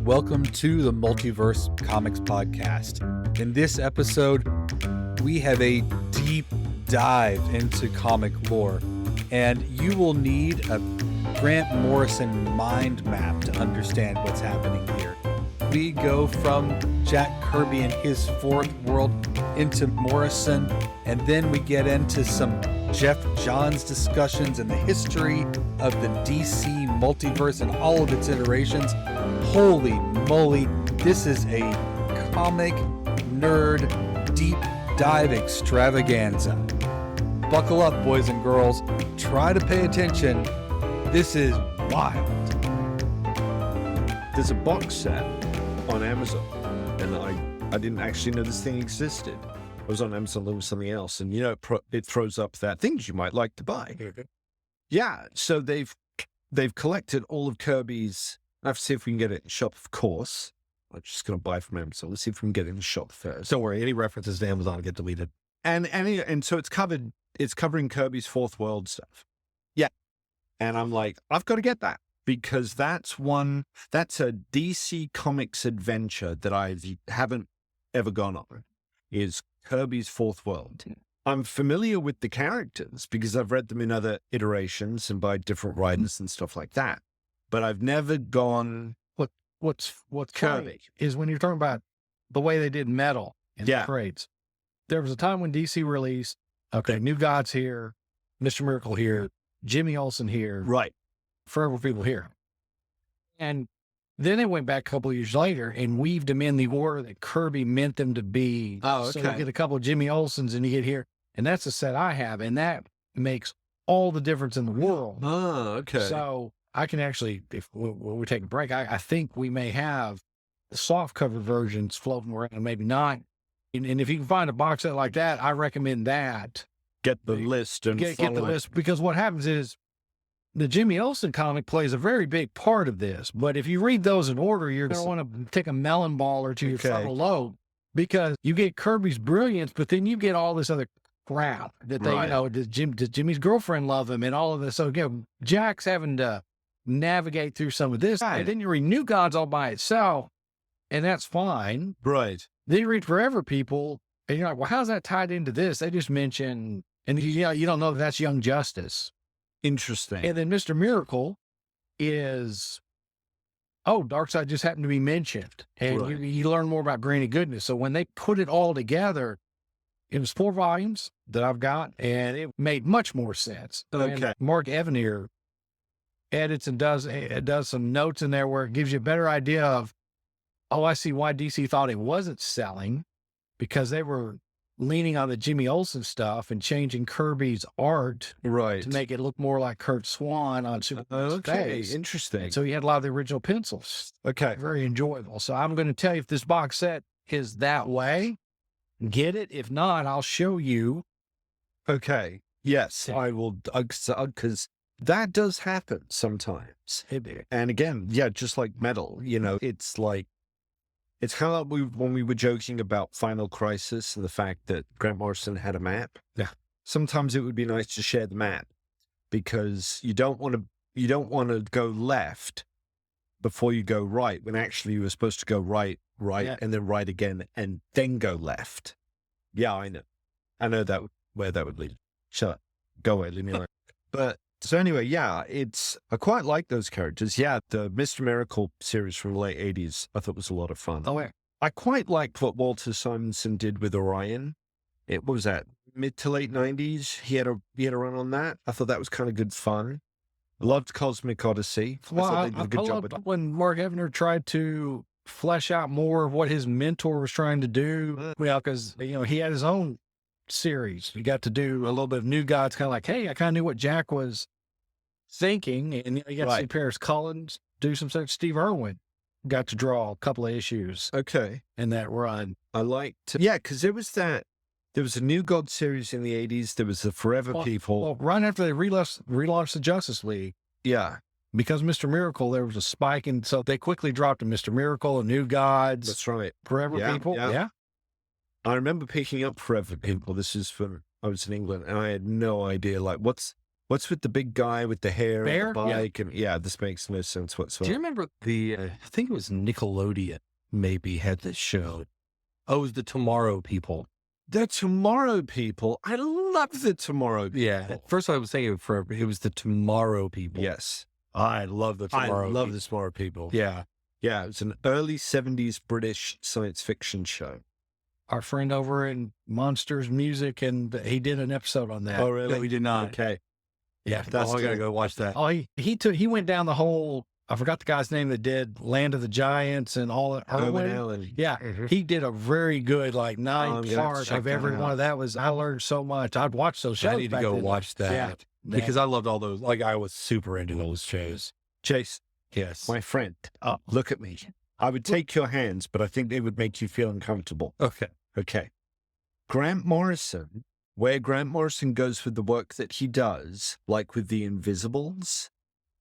welcome to the Multiverse Comics Podcast. In this episode, we have a deep dive into comic lore, and you will need a Grant Morrison mind map to understand what's happening here. We go from Jack Kirby and his fourth world into Morrison, and then we get into some Geoff Johns discussions and the history of the DC multiverse and all of its iterations. Holy moly, this is a comic nerd deep dive extravaganza. Buckle up, boys and girls. Try to pay attention. This is wild. There's a box set on Amazon, and I didn't actually know this thing existed. I was on Amazon looking for something else, and it throws up that things you might like to buy. Yeah, so they've collected all of Kirby's. I have to see if we can get it in the shop, of course. I'm just going to buy from Amazon. Let's see if we can get it in the shop first. Don't worry, any references to Amazon get deleted. And so it's covering Kirby's fourth world stuff. Yeah. And I'm like, I've got to get that, because that's a DC Comics adventure that I haven't ever gone on, is Kirby's fourth world. I'm familiar with the characters because I've read them in other iterations and by different writers and stuff like that. But I've never gone. What's Kirby funny is when you're talking about the way they did metal in the trades. There was a time when DC released, New Gods here, Mr. Miracle here, Jimmy Olsen here, right? Forever People here. And then they went back a couple of years later and weaved them in the order that Kirby meant them to be. Oh, okay. So you get a couple of Jimmy Olsens and you get here. And that's the set I have. And that makes all the difference in the world. Oh, okay. So I can actually, if we take a break, I think we may have the soft cover versions floating around, maybe not. And if you can find a box set like that, I recommend that. Get the list and get the list, because what happens is the Jimmy Olsen comic plays a very big part of this. But if you read those in order, you're going to want to take a melon ball or two your frontal lobe, because you get Kirby's brilliance, but then you get all this other crap that they, does Jimmy's girlfriend love him and all of this. So Jack's having to navigate through some of this. Right. And then you read New Gods all by itself, and that's fine. Right. Then you read Forever People, and you're like, well, how's that tied into this? They just mention, and you don't know that that's Young Justice. Interesting. And then Mr. Miracle is, Darkseid just happened to be mentioned. And you learn more about Granny Goodness. So when they put it all together, it was 4 volumes that I've got, and it made much more sense. Okay. And Mark Evanier edits and does some notes in there where it gives you a better idea of, I see why DC thought it wasn't selling, because they were leaning on the Jimmy Olsen stuff and changing Kirby's art to make it look more like Kurt Swan on Superman's face. Interesting. And so you had a lot of the original pencils. Okay. Very enjoyable. So I'm going to tell you, if this box set is that way, get it. If not, I'll show you. Okay. Yes, I will, because that does happen sometimes. And again, just like metal, it's like, it's kind of like when we were joking about Final Crisis and the fact that Grant Morrison had a map. Yeah. Sometimes it would be nice to share the map, because you don't want to go left before you go right, when actually you were supposed to go right, and then right again, and then go left. Yeah, I know. I know where that would lead. Shut up. Go away. Leave me alone. But so anyway, I quite like those characters. Yeah, the Mr. Miracle series from the late 80s, I thought was a lot of fun. Oh, yeah. I quite liked what Walter Simonson did with Orion. What was that, mid to late 90s? He had a run on that. I thought that was kind of good fun. Loved Cosmic Odyssey. Well, I thought they did a good job with it. When Mark Evanier tried to flesh out more of what his mentor was trying to do, because he had his own series. He got to do a little bit of New Gods, kind of like, hey, I kind of knew what Jack was thinking, and you got to see Paris Collins do some stuff. Steve Irwin got to draw a couple of issues in that run. I liked because there was a New God series in the 80s. There was the Forever People. Well, right after they relaunched the Justice League, because Mr. Miracle, there was a spike, and so they quickly dropped to Mr. Miracle and New Gods. That's right. Forever People. Yeah. I remember picking up Forever People. This is I was in England, and I had no idea, like, what's What's with the big guy with the hair Bear? and the bike? Yeah. And this makes no sense whatsoever. Do you remember I think it was Nickelodeon maybe had this show. Oh, it was the Tomorrow People. The Tomorrow People. I love the Tomorrow People. Yeah. At first I was saying it was the Tomorrow People. Yes. I love the Tomorrow I love the Tomorrow People. Yeah. Yeah. It's an early 70s British science fiction show. Our friend over in Monsters Music, and he did an episode on that. Oh, really? No, we did not. Okay. Yeah. That's I got to cool. go watch that. Oh, he went down the whole, I forgot the guy's name that did Land of the Giants and all that. Owen Allen. Yeah. Mhm. He did a very good, like, I'm 9 gonna have to part check of that every out. one of that. I learned so much. I'd watch those shows. I need to back go then. watch that. Yeah. Because I loved all those. Like I was super into those shows. Chase, Yes. my friend, look at me. I would take your hands, but I think they would make you feel uncomfortable. Okay. Okay. Grant Morrison, where Grant Morrison goes with the work that he does, like with the Invisibles,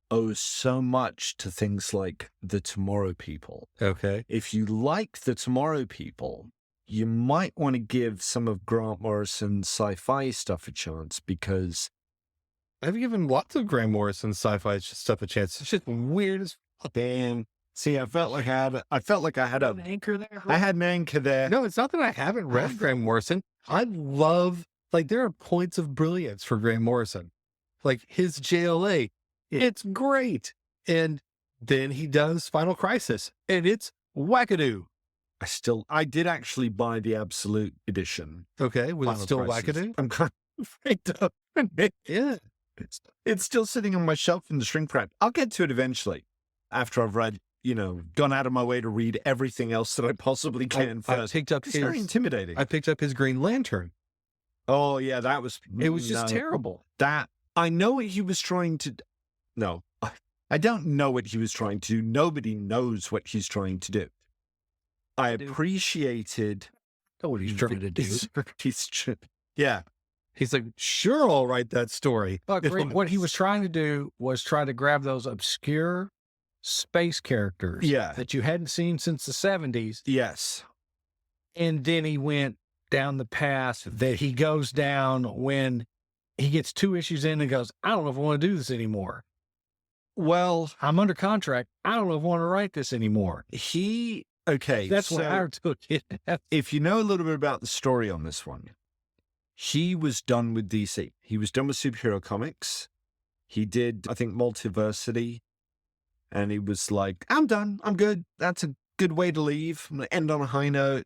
owes so much to things like the Tomorrow People. Okay. If you like the Tomorrow People, you might want to give some of Grant Morrison's sci-fi stuff a chance, because I've given lots of Grant Morrison sci-fi stuff a chance. It's just weird as fuck. damn. See, I felt like I had An anchor there. I had an anchor there. No, it's not that I haven't read Grant Morrison. I love, like, there are points of brilliance for Grant Morrison. Like his JLA, it's great. And then he does Final Crisis, and it's wackadoo. I did actually buy the Absolute edition. Okay, was it Final still Crisis. wackadoo? I'm kind of afraid to open it. Yeah. It's still sitting on my shelf in the shrink wrap. I'll get to it eventually, after I've read, gone out of my way to read everything else that I possibly can I first. picked up It's very intimidating. I picked up his Green Lantern. Oh yeah, that was. It was just no. terrible. That I know what he was trying to. No, I don't know what he was trying to do. Nobody knows what he's trying to do. I appreciated. Know what he's trying to do. Yeah. He's like, sure, I'll write that story. But what he was trying to do was try to grab those obscure space characters Yeah. that you hadn't seen since the 70s. Yes. And then he went down the path that he goes down when he gets 2 issues in and goes, I don't know if I want to do this anymore. Well, I'm under contract. I don't know if I want to write this anymore. okay. That's when I took it. If you know a little bit about the story on this one, he was done with DC. He was done with superhero comics. He did, I think, Multiversity. And he was like, I'm done. I'm good. That's a good way to leave. I'm going to end on a high note.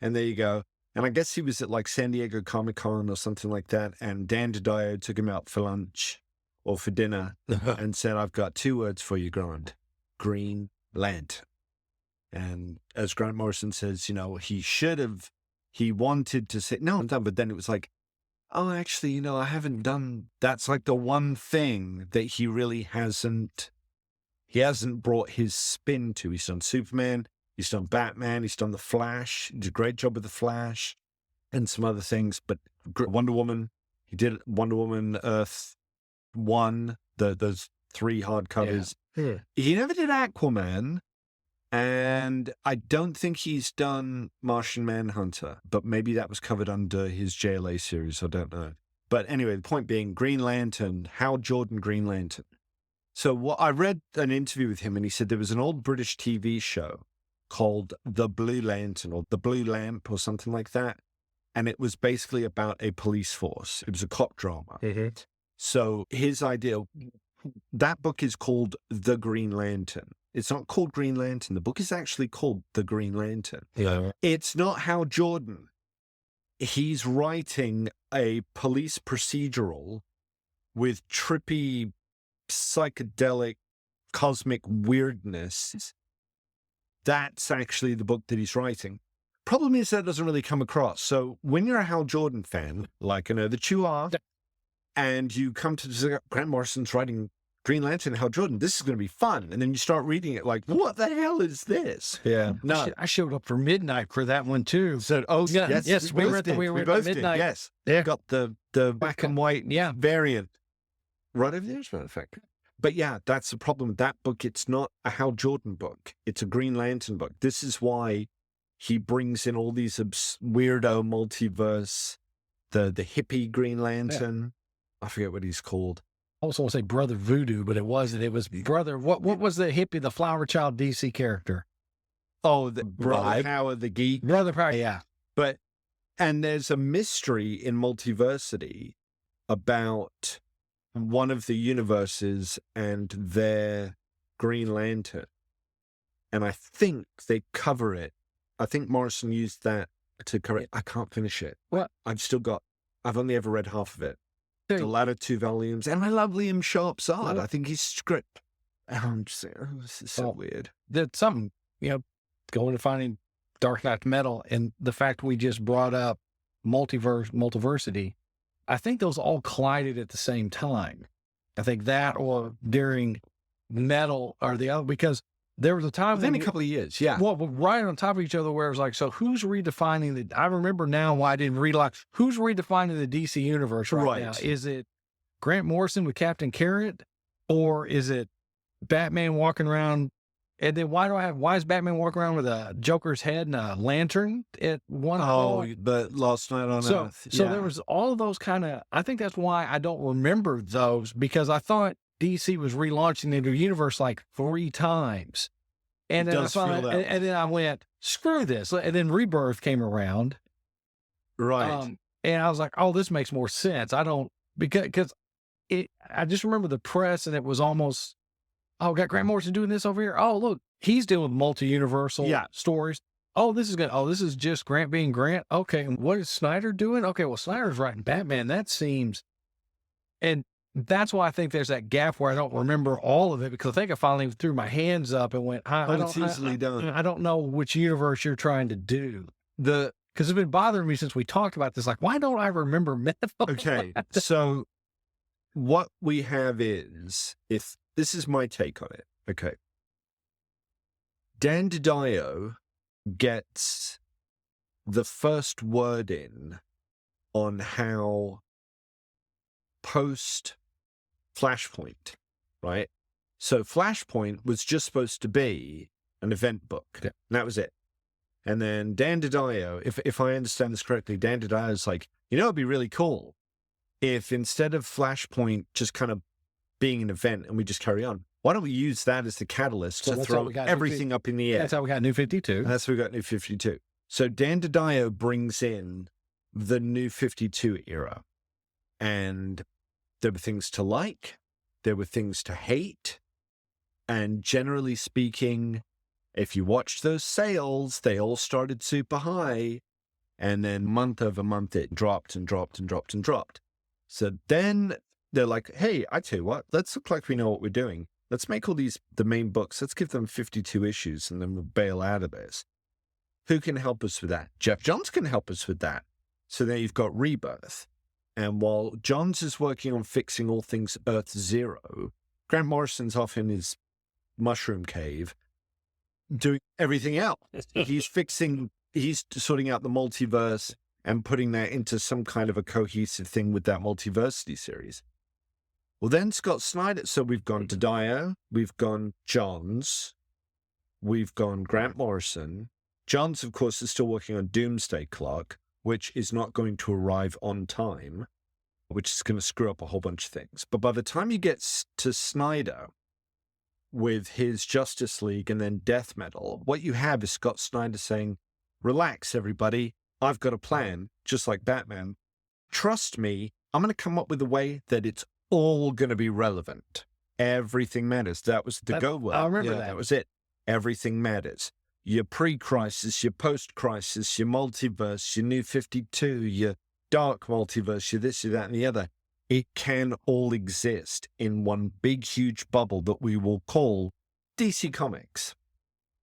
And there you go. And I guess he was at like San Diego Comic-Con or something like that. And Dan DiDio took him out for lunch or for dinner and said, I've got 2 words for you, Grant. Green Lantern. And as Grant Morrison says, he wanted to say, no, I'm done. But then it was like, oh, actually, I haven't done, that's like the one thing that he really hasn't brought his spin to. He's done Superman, he's done Batman, he's done The Flash, he did a great job with The Flash and some other things, but Wonder Woman, he did Wonder Woman Earth 1, those 3 hardcovers. Yeah. He never did Aquaman, and I don't think he's done Martian Manhunter, but maybe that was covered under his JLA series, I don't know. But anyway, the point being, Green Lantern, Hal Jordan Green Lantern. So I read an interview with him, and he said there was an old British TV show called The Blue Lantern or The Blue Lamp or something like that. And it was basically about a police force. It was a cop drama. Mm-hmm. So his idea, that book is called The Green Lantern. It's not called Green Lantern. The book is actually called The Green Lantern. Yeah. It's not Hal Jordan. He's writing a police procedural with trippy, psychedelic, cosmic weirdness. That's actually the book that he's writing. Problem is that doesn't really come across. So when you're a Hal Jordan fan, like I know that you are, and you come to Grant Morrison's writing Green Lantern, Hal Jordan, this is going to be fun. And then you start reading it like, what the hell is this? Yeah. No. I showed up for midnight for that one too. So, yes, we were at both did, midnight. yes. Yeah. Got the black and white variant. Right over there, as a matter of fact. But yeah, that's the problem with that book. It's not a Hal Jordan book. It's a Green Lantern book. This is why he brings in all these weirdo multiverse, the hippie Green Lantern. I forget what he's called. also want to say Brother Voodoo, but it wasn't. It was Brother. What was the hippie, the Flower Child DC character? Oh, the Brother Vibe. Power the Geek. Brother Power. Yeah. And there's a mystery in Multiversity about one of the universes and their Green Lantern. And I think they cover it. I think Morrison used that to cover it. I can't finish it. What? I've only ever read half of it. Hey. The latter 2 volumes. And I love Liam Sharp's art. I think his script. I'm just saying, this is so weird. There's something, going to finding Dark Knight Metal and the fact we just brought up Multiversity. I think those all collided at the same time. I think that or during Metal or the other, because there was a time Within a couple of years, yeah. Well, right on top of each other where it was like, so who's redefining the, I remember now why I didn't read a lot. Who's redefining the DC universe right now? Is it Grant Morrison with Captain Carrot? Or is it Batman walking around? And then why is Batman walking around with a Joker's head and a lantern at one point? But Last Night on Earth. So there was all of those kind of, I think that's why I don't remember those, because I thought DC was relaunching the universe like 3 times. And then and then I went, screw this. And then Rebirth came around. Right. And I was like, oh, this makes more sense. I just remember the press and it was almost, oh, got Grant Morrison doing this over here. Oh, look, he's dealing with multi-universal stories. Oh, this is good. Oh, this is just Grant being Grant. Okay. And what is Snyder doing? Okay. Well, Snyder's writing Batman. That seems, and that's why I think there's that gap where I don't remember all of it, because I think I finally threw my hands up and went, it's easily done. I don't know which universe you're trying to do. Because it's been bothering me since we talked about this. Like, why don't I remember Metaphor? Okay. So what we have is, if this is my take on it. Okay. Dan DiDio gets the first word in on how post Flashpoint, right? So Flashpoint was just supposed to be an event book. Yeah. And that was it. And then Dan DiDio, if I understand this correctly, Dan DiDio is like, it'd be really cool if instead of Flashpoint just kind of being an event and we just carry on, why don't we use that as the catalyst to throw everything up in the air? That's how we got New 52. That's how we got New 52. So Dan DiDio brings in the New 52 era. And there were things to like, there were things to hate. And generally speaking, if you watched those sales, they all started super high. And then month over month, it dropped and dropped and dropped and dropped. So then they're like, hey, I tell you what, let's look like we know what we're doing. Let's make all these the main books. Let's give them 52 issues and then we'll bail out of this. Who can help us with that? Geoff Johns can help us with that. So then you've got Rebirth. And while Johns is working on fixing all things Earth Zero, Grant Morrison's off in his mushroom cave doing everything else. He's sorting out the multiverse and putting that into some kind of a cohesive thing with that Multiversity series. Well, then Scott Snyder. So we've gone DiDio, we've gone Johns, we've gone Grant Morrison. Johns, of course, is still working on Doomsday Clock, which is not going to arrive on time, which is going to screw up a whole bunch of things. But by the time you get to Snyder with his Justice League and then Death Metal, what you have is Scott Snyder saying, relax, everybody. I've got a plan, just like Batman. Trust me, I'm going to come up with a way that it's all going to be relevant. Everything matters. That was the go word. I remember that. That was it. Everything matters. Your pre-crisis, your post-crisis, your multiverse, your New 52, your dark multiverse, your this, your that, and the other. It can all exist in one big, huge bubble that we will call DC Comics.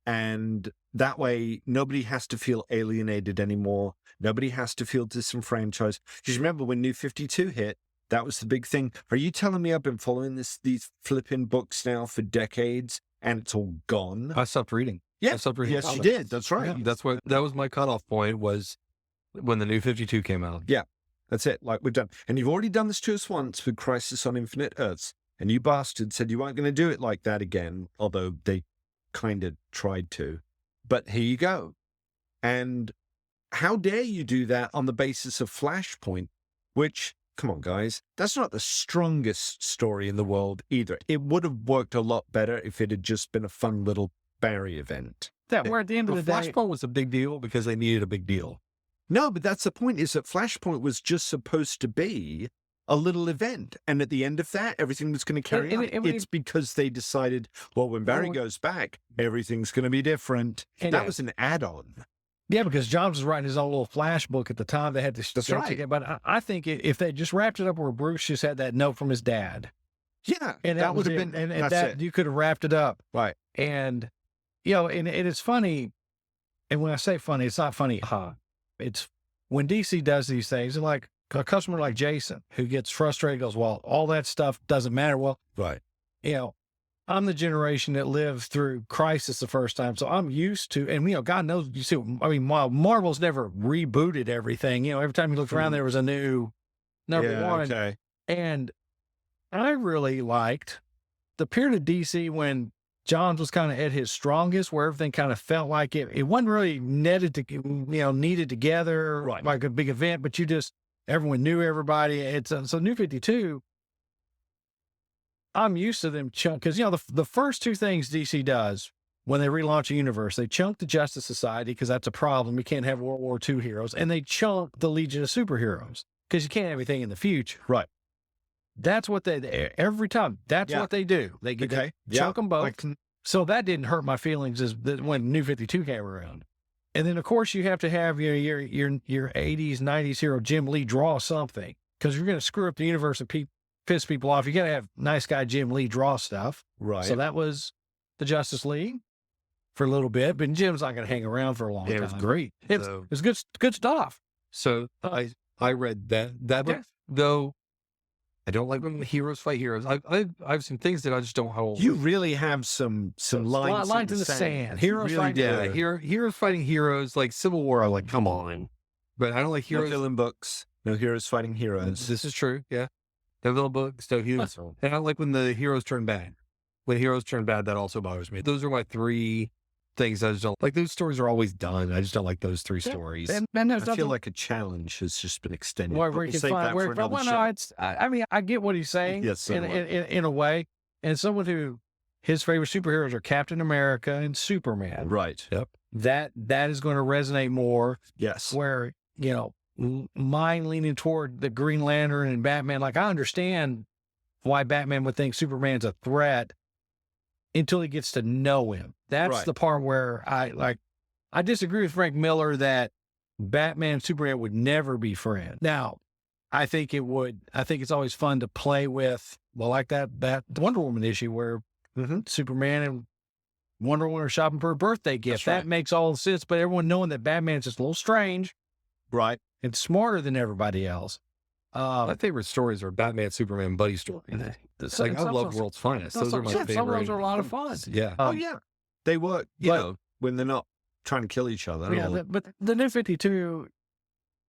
And that way, nobody has to feel alienated anymore. Nobody has to feel disenfranchised. Because remember, when New 52 hit, that was the big thing. Are you telling me I've been following these flipping books now for decades and it's all gone? I stopped reading. Yeah. Yes, you did. That's right. Yeah. That was my cutoff point, was when the New 52 came out. Yeah, that's it. Like we've done. And you've already done this to us once with Crisis on Infinite Earths. And you bastards said you weren't going to do it like that again, although they kind of tried to. But here you go. And how dare you do that on the basis of Flashpoint, which come on, guys. That's not the strongest story in the world either. It would have worked a lot better if it had just been a fun little Barry event. That where at the end of the day, Flashpoint was a big deal because they needed a big deal. No, but that's the point, is that Flashpoint was just supposed to be a little event. And at the end of that, everything was going to carry on. It's because they decided, well, when Barry goes back, everything's going to be different. That was an add-on. Yeah, because Johns was writing his own little flash book at the time. They had this. That's right. But I think if they just wrapped it up where Bruce just had that note from his dad. Yeah, and that would have been, and that you could have wrapped it up. Right. And, and it's funny. And when I say funny, it's not funny. It's when DC does these things, like a customer like Jason, who gets frustrated, goes, well, all that stuff doesn't matter. Well, right. I'm the generation that lived through Crisis the first time. So I'm used to, and, God knows, you see, Marvel's never rebooted everything. Every time you looked around, there was a new number one. Okay. And I really liked the period of DC when Johns was kind of at his strongest, where everything kind of felt like it wasn't really needed together, right, like a big event, but everyone knew everybody. It's so New 52. I'm used to them because the first two things DC does when they relaunch a universe, they chunk the Justice Society because that's a problem. We can't have World War II heroes, and they chunk the Legion of Superheroes because you can't have anything in the future. Right. That's what every time. That's what they do. They chunk them both. So that didn't hurt my feelings when New 52 came around. And then of course you have to have your 80s, 90s hero Jim Lee draw something, because you're going to screw up the universe and piss people off. You got to have nice guy Jim Lee draw stuff. Right. So that was the Justice League for a little bit, but Jim's not going to hang around for a long time. It was great. It was good stuff. So I read that book, though. I don't like when heroes fight heroes. I've seen things that I just don't hold. You really have some lines in the sand. Heroes really fighting heroes fighting heroes, like Civil War. I'm like, come on. But I don't like heroes. No villain books. No heroes fighting heroes. This is true. Yeah. No villain books. No heroes. And I don't like when the heroes turn bad. When heroes turn bad, that also bothers me. Those are my three things I just don't like. Those stories are always done. I just don't like those three stories. And I feel like a challenge has just been extended. Where you can find where. Well, no, I mean, I get what he's saying. Yes, in a way. And someone who his favorite superheroes are Captain America and Superman. Right. Yep. That is going to resonate more. Yes. Where mine leaning toward the Green Lantern and Batman. Like, I understand why Batman would think Superman's a threat until he gets to know him. That's the part where I disagree with Frank Miller that Batman and Superman would never be friends. Now, I think it would. I think it's always fun to play with, like that Wonder Woman issue where Superman and Wonder Woman are shopping for a birthday gift. That makes all the sense, but everyone knowing that Batman's just a little strange. Right. And smarter than everybody else. My favorite stories are Batman, Superman, buddy stories. I love World's Finest. Those are my favorite. Some of those are a lot of fun. Yeah. Yeah. They work, when they're not trying to kill each other. Yeah, but the New 52,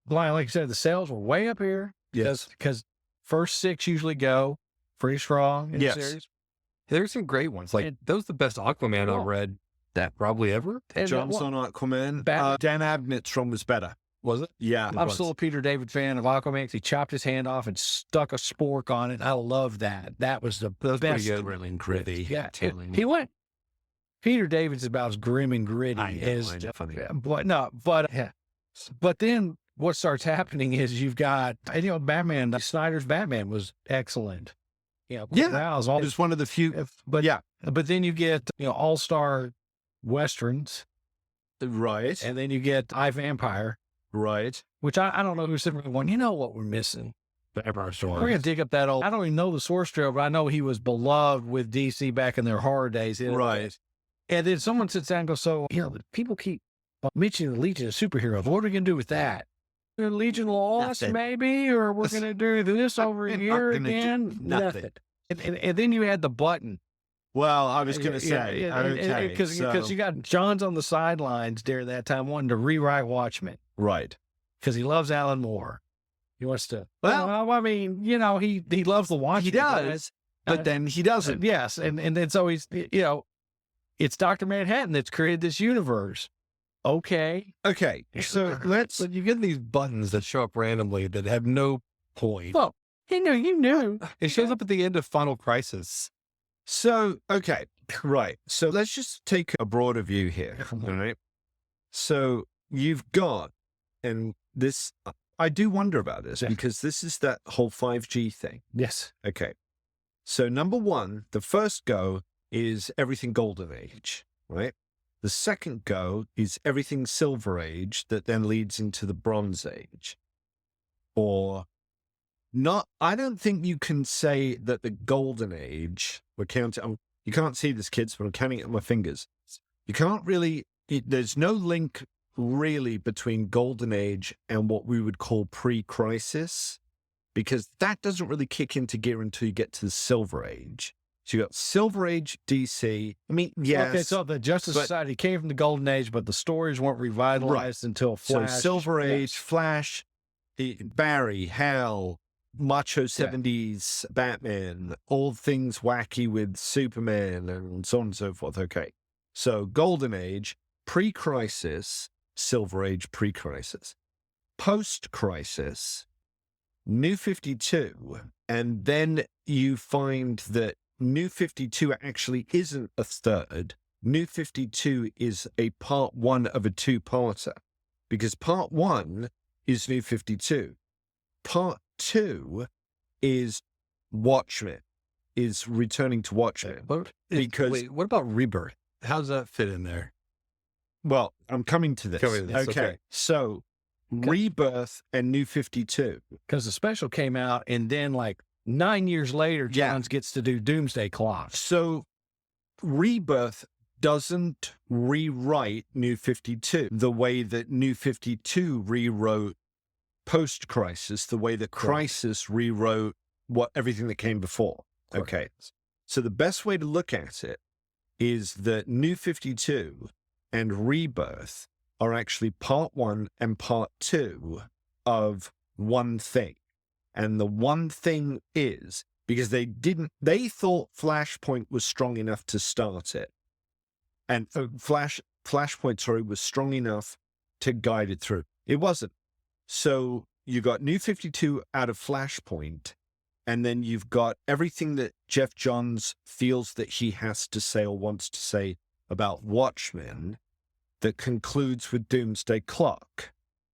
like you said, the sales were way up here. Yes. Because first 6 usually go pretty strong in the yes. series. There's some great ones. Like, those are the best Aquaman I've read that probably ever. Johns on Aquaman. Dan Abnett's run was better. Was it? Yeah. I'm still a Peter David fan of Aquaman because he chopped his hand off and stuck a spork on it. I love that. That was the best. Thrilling, gritty. Yeah. He went. Peter David's about as grim and gritty as. But then what starts happening is you've got, Batman. Snyder's Batman was excellent. It was one of the few. But then you get all-star westerns, right? And then you get iVampire. Right. Which I don't know who's sitting there going, you know what we're missing? Vampire Stories. We're going to dig up that old. I don't even know the source material, but I know he was beloved with DC back in their horror days. Right. And then someone sits down and goes, so, people keep mentioning the Legion of Superheroes. What are we going to do with that? The Legion Lost, maybe? Or we're going to do this over here again? Nothing. And then you had the button. Well, I was going to say, because you got Johns on the sidelines during that time wanting to rewrite Watchmen. Right. Because he loves Alan Moore. He wants to. Well, I mean, he loves the Watchmen. He does, but then he doesn't. Yes. And then so he's, it's Dr. Manhattan that's created this universe. Okay. So you get these buttons that show up randomly that have no point. Well, you knew. It shows up at the end of Final Crisis. So, okay, right. So let's just take a broader view here, all right? So you've got, and this, I do wonder about this because this is that whole 5G thing. Yes. Okay. So number one, the first go is everything Golden Age, right? The second go is everything Silver Age that then leads into the Bronze Age. Or not, I don't think you can say that the Golden Age, we're counting, you can't see this, kids, but I'm counting it on my fingers. You can't really, there's no link really between Golden Age and what we would call pre-crisis, because that doesn't really kick into gear until you get to the Silver Age. So you got Silver Age DC. I mean, yes. Okay, so the Justice Society came from the Golden Age, but the stories weren't revitalized until Flash. So Silver Age, Flash, Barry, Hal, macho 70s Batman, all things wacky with Superman and so on and so forth. Okay. So Golden Age, pre-crisis, Silver Age, pre-crisis. Post-crisis, New 52. And then you find that New 52 actually isn't a third. New 52 is a part one of a two-parter, because part one is New 52. Part two is Watchmen, is returning to Watchmen. Wait, what about Rebirth? How does that fit in there? Well, I'm coming to this. Okay. So Rebirth and New 52. Because the special came out, and then like 9 years later, Johns gets to do Doomsday Clock. So Rebirth doesn't rewrite New 52 the way that New 52 rewrote post-crisis, the way that Crisis rewrote everything that came before. Correct. Okay. So the best way to look at it is that New 52 and Rebirth are actually part one and part two of one thing. And the one thing is, because they thought Flashpoint was strong enough to start it. And Flashpoint, was strong enough to guide it through. It wasn't. So you got New 52 out of Flashpoint, and then you've got everything that Geoff Johns feels that he has to say or wants to say about Watchmen that concludes with Doomsday Clock.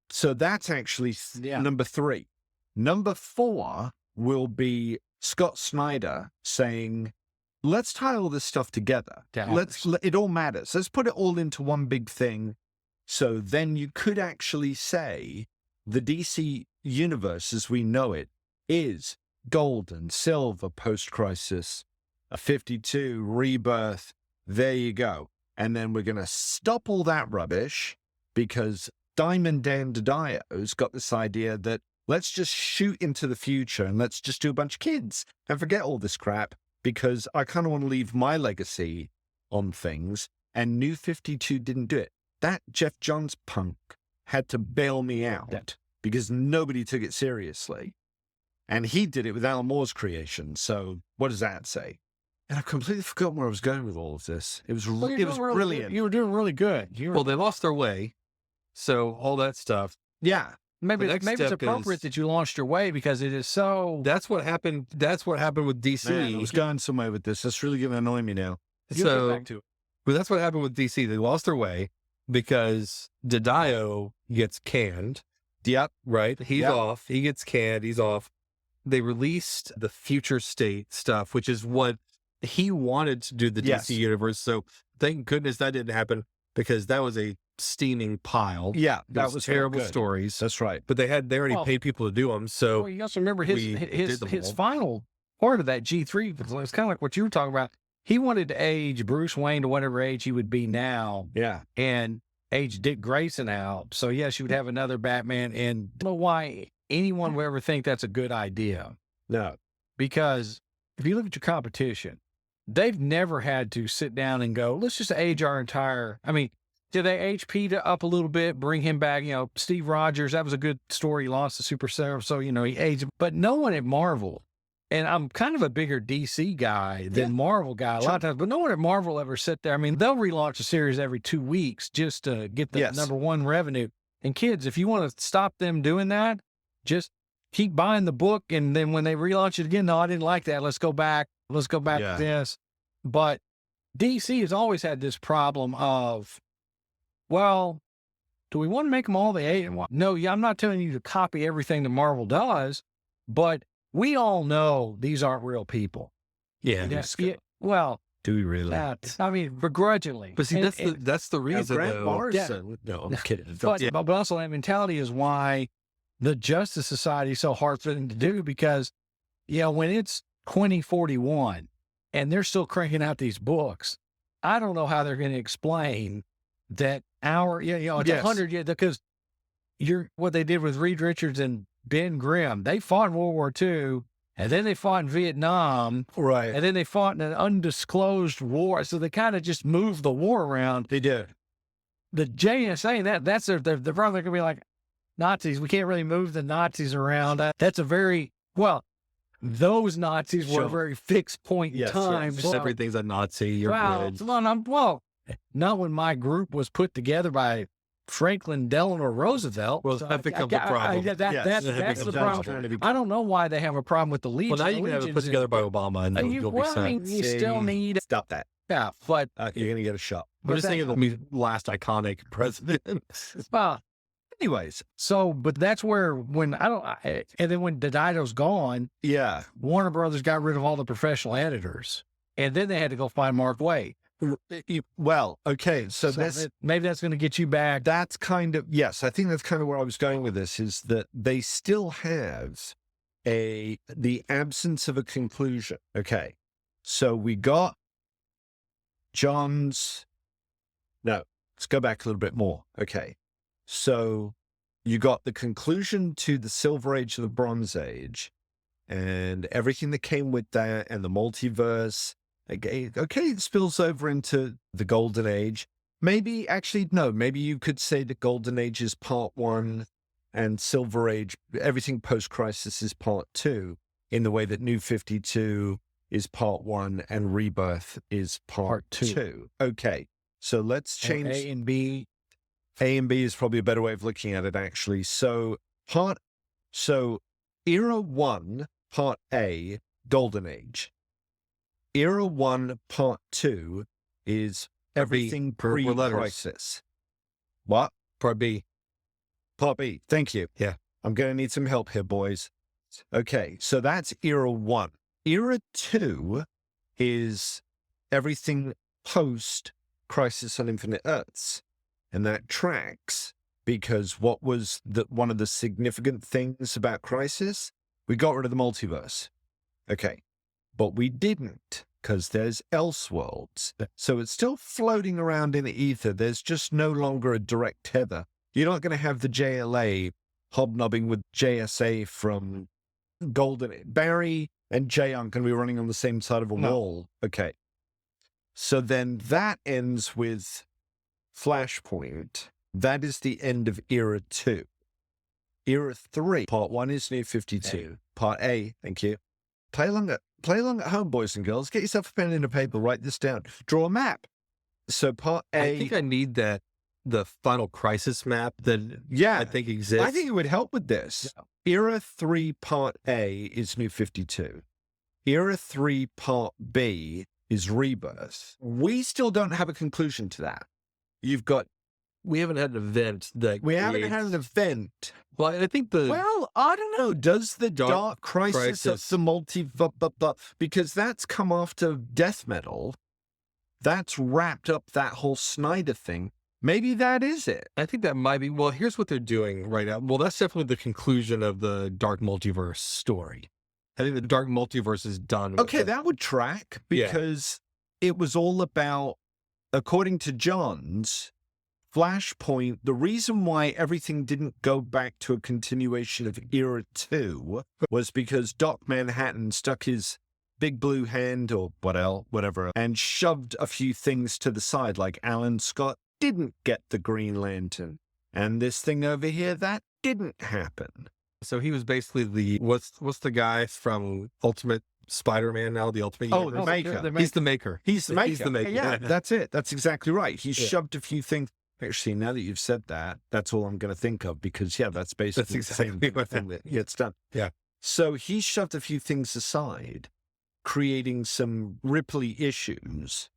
So that's actually number three. Number four will be Scott Snyder saying, let's tie all this stuff together. It all matters. Let's put it all into one big thing. So then you could actually say the DC universe as we know it is gold and silver post-crisis, a 52 Rebirth. There you go. And then we're going to stop all that rubbish because Diamond Dan DiDio's got this idea that let's just shoot into the future and let's just do a bunch of kids and forget all this crap because I kind of want to leave my legacy on things. And New 52 didn't do it. That Geoff Johns punk had to bail me out because nobody took it seriously. And he did it with Alan Moore's creation. So what does that say? And I've completely forgotten where I was going with all of this. It was brilliant. You were doing really good. Well, they lost their way. So all that stuff. Yeah. Maybe it's appropriate that you launched your way because it is so. That's what happened. That's what happened with DC. Man, I was going somewhere with this. That's really going to annoy me now. But that's what happened with DC. They lost their way because DiDio gets canned. Yep. Right. He's off. He gets canned. He's off. They released the Future State stuff, which is what he wanted to do the DC universe. So thank goodness that didn't happen because that was a steaming pile. Yeah, that was terrible stories. That's right. But they already paid people to do them. So you also remember his final part of that G3. It's kind of like what you were talking about. He wanted to age Bruce Wayne to whatever age he would be now. Yeah, and age Dick Grayson out. So yes, you would have another Batman. And I don't know why anyone would ever think that's a good idea. No, because if you look at your competition, they've never had to sit down and go, let's just age our entire. I mean, did they age Peter up a little bit, bring him back? You know, Steve Rogers, that was a good story. He lost the Super Serum, so, he aged. But no one at Marvel, and I'm kind of a bigger DC guy than Marvel guy a lot of times, but no one at Marvel ever sit there. I mean, they'll relaunch a series every 2 weeks just to get the number one revenue. And kids, if you want to stop them doing that, just keep buying the book. And then when they relaunch it again, no, I didn't like that. Let's go back. Let's go back to this. But DC has always had this problem of, well, do we want to make them all the 8? No, I'm not telling you to copy everything that Marvel does, but we all know these aren't real people. Yeah. Well, do we really? I mean, begrudgingly. But see, that's the reason. Grant Morrison. No, I'm kidding. But also that mentality is why the Justice Society is so hard for them to do, because, when it's 2041 and they're still cranking out these books, I don't know how they're going to explain that it's 100 years, because what they did with Reed Richards and Ben Grimm, they fought in World War II, and then they fought in Vietnam, right? And then they fought in an undisclosed war. So they kind of just moved the war around. They did. The JSA, that's they're probably going to be like, Nazis. We can't really move the Nazis around. That's a very, those Nazis were a very fixed point in time. Yes. Everything's a Nazi. You're good. Not when my group was put together by Franklin Delano Roosevelt. Well, that becomes a problem. That's the problem. I don't know why they have a problem with the Legion. Well, now you can have it put together by Obama, and you'll be set. You still need... Stop that. Yeah, but... you're going to get a shot. I'm just thinking of the last iconic president. Well, anyways. So, but that's where, and then when Didado's gone, Warner Brothers got rid of all the professional editors, and then they had to go find Mark Waid. Well, okay, so maybe that's going to get you back. That's kind of, yes, I think that's kind of where I was going with this, is that they still have the absence of a conclusion. Okay, so we got Johns. No, let's go back a little bit more. Okay, so you got the conclusion to the Silver Age of the Bronze Age and everything that came with that, and the multiverse. Okay, it spills over into the Golden Age. Maybe you could say the Golden Age is part 1 and Silver Age, everything post-Crisis, is part 2, in the way that New 52 is part 1 and Rebirth is part 2. Okay, so let's change. A and B. A and B is probably a better way of looking at it, actually. So Era 1, Part A, Golden Age. Era 1, Part 2 is everything pre-Crisis. What? Part B. Part B. Thank you. Yeah. I'm going to need some help here, boys. Okay, so that's Era 1. Era 2 is everything post-Crisis on Infinite Earths. And that tracks, because what was one of the significant things about Crisis? We got rid of the multiverse. Okay. But we didn't, because there's Elseworlds. So it's still floating around in the ether. There's just no longer a direct tether. You're not going to have the JLA hobnobbing with JSA from Golden. Barry and Jay aren't going to be running on the same side of a wall. Okay. So then that ends with Flashpoint. That is the end of Era 2. Era 3, Part 1 is New 52. Part A, thank you. Play along at home, boys and girls. Get yourself a pen and a paper. Write this down. Draw a map. So Part A. I think I need the Final Crisis map that I think exists. I think it would help with this. Yeah. Era 3, Part A is New 52. Era 3, Part B is Rebirth. We still don't have a conclusion to that. We haven't had an event that we haven't had an event. Well, I think I don't know. Does the Dark Crisis of the multiverse, because that's come after Death Metal, that's wrapped up that whole Snyder thing. Maybe that is it. I think that might be. Well, here's what they're doing right now. Well, that's definitely the conclusion of the Dark Multiverse story. I think the Dark Multiverse is done. Okay, that would track, because it was all about, according to Johns, Flashpoint, the reason why everything didn't go back to a continuation of Era 2 was because Doc Manhattan stuck his big blue hand or whatever, and shoved a few things to the side, like Alan Scott didn't get the Green Lantern. And this thing over here, that didn't happen. So he was basically what's the guy from Ultimate Spider-Man now, the Ultimate Universe? The maker. He's the maker. He's the maker. He's the maker. Yeah, that's it. That's exactly right. He shoved a few things. Actually, now that you've said that, that's all I'm going to think of because, that's basically exactly the same thing that gets done. Yeah. So he shoved a few things aside, creating some Ripley issues.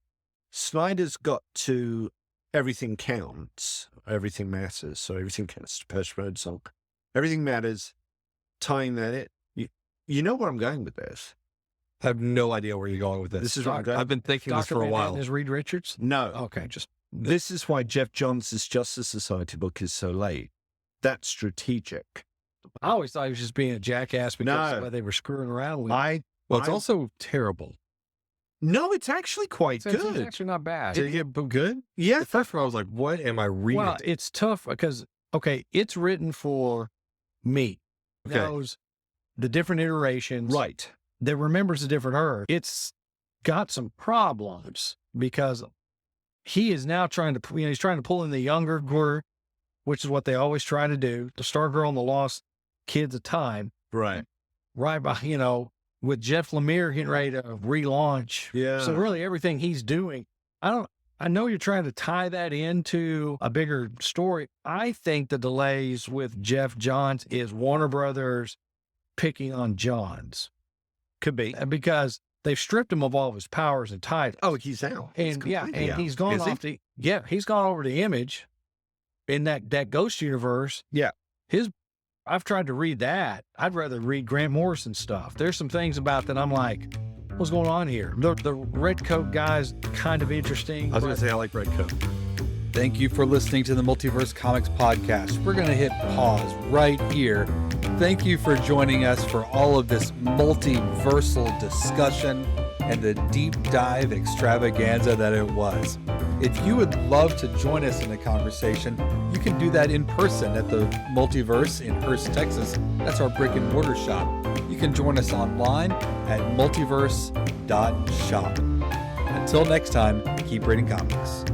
Snyder's got to everything counts, everything matters. So everything counts to Depeche Mode song. Everything matters, tying that in. You know where I'm going with this. I have no idea where you're going with this. This is what I'm going. I've been thinking this for a while. Is Reed Richards? No. Okay, This is why Geoff Johns' Justice Society book is so late. That's strategic. I always thought he was just being a jackass because No. they were screwing around with. It's also terrible. No, it's actually quite It's good. actually not bad. Did it get good? Yeah. The first one, I was like, what am I reading? Well, it's tough because, it's written for me. Okay. Knows the different iterations. Right. That remembers the different Earth. It's got some problems because he is now trying to, he's trying to pull in the younger group, which is what they always try to do. The Stargirl and the Lost Kids of Time. Right. Right by, with Jeff Lemire getting ready to relaunch. Yeah. So really everything he's doing, I know you're trying to tie that into a bigger story. I think the delays with Geoff Johns is Warner Brothers picking on Johns. Could be. Because they've stripped him of all of his powers and titles. Oh, he's out. And he's gone Is he? off he's gone over to Image in that Ghost universe. Yeah. I've tried to read that. I'd rather read Grant Morrison stuff. There's some things about that I'm like, what's going on here? The Red Coat guy's kind of interesting. I was going to say I like Red Coat. Thank you for listening to the Multiverse Comics Podcast. We're going to hit pause right here. Thank you for joining us for all of this multiversal discussion and the deep dive extravaganza that it was. If you would love to join us in the conversation, you can do that in person at the Multiverse in Hearst, Texas. That's our brick and mortar shop. You can join us online at multiverse.shop. Until next time, keep reading comics.